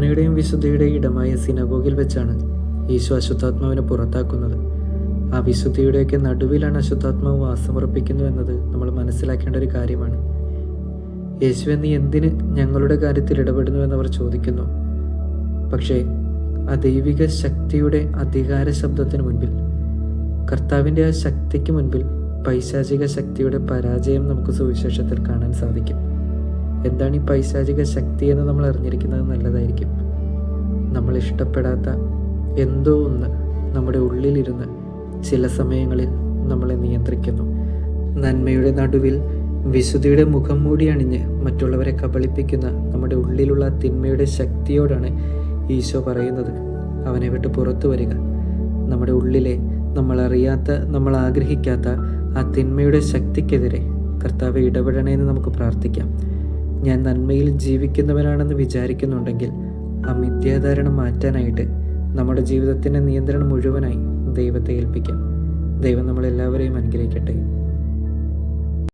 പ്രാർത്ഥനയുടെയും വിശുദ്ധിയുടെയും ഇടമായ സിനഗോഗിൽ വെച്ചാണ് ഈശോ അശുദ്ധാത്മാവിനെ പുറത്താക്കുന്നത്. ആ വിശുദ്ധിയുടെയൊക്കെ നടുവിലാണ് അശുദ്ധാത്മാവ് വാസമുറപ്പിക്കുന്നു എന്നത് നമ്മൾ മനസ്സിലാക്കേണ്ട ഒരു കാര്യമാണ്. യേശുവേ, നീ എന്തിന് ഞങ്ങളുടെ കാര്യത്തിൽ ഇടപെടുന്നു എന്നവർ ചോദിക്കുന്നു. പക്ഷേ ആ ദൈവിക ശക്തിയുടെ അധികാര ശബ്ദത്തിന് മുൻപിൽ, കർത്താവിൻ്റെ ആ ശക്തിക്ക് മുൻപിൽ പൈശാചിക ശക്തിയുടെ പരാജയം നമുക്ക് സുവിശേഷത്തിൽ കാണാൻ സാധിക്കും. എന്താണ് ഈ പൈശാചിക ശക്തി എന്ന് നമ്മൾ അറിഞ്ഞിരിക്കുന്നത് നല്ലതായിരിക്കും. നമ്മൾ ഇഷ്ടപ്പെടാത്ത എന്തോ ഒന്ന് നമ്മുടെ ഉള്ളിലിരുന്ന് ചില സമയങ്ങളിൽ നമ്മളെ നിയന്ത്രിക്കുന്നു. നന്മയുടെ നടുവിൽ വിശുദ്ധിയുടെ മുഖം മൂടി അണിഞ്ഞ് മറ്റുള്ളവരെ കബളിപ്പിക്കുന്ന നമ്മുടെ ഉള്ളിലുള്ള തിന്മയുടെ ശക്തിയോടാണ് ഈശോ പറയുന്നത്, അവനെ വിട്ട് പുറത്തു വരിക. നമ്മുടെ ഉള്ളിലെ നമ്മൾ അറിയാത്ത, നമ്മൾ ആഗ്രഹിക്കാത്ത ആ തിന്മയുടെ ശക്തിക്കെതിരെ കർത്താവ് ഇടപെടണേന്ന് നമുക്ക് പ്രാർത്ഥിക്കാം. ഞാൻ നന്മയിൽ ജീവിക്കുന്നവനാണെന്ന് വിചാരിക്കുന്നുണ്ടെങ്കിൽ ആ മിഥ്യാധാരണ മാറ്റാനായിട്ട് നമ്മുടെ ജീവിതത്തിൻ്റെ നിയന്ത്രണം മുഴുവനായി ദൈവത്തെ ഏൽപ്പിക്കാം. ദൈവം നമ്മളെല്ലാവരെയും അനുഗ്രഹിക്കട്ടെ.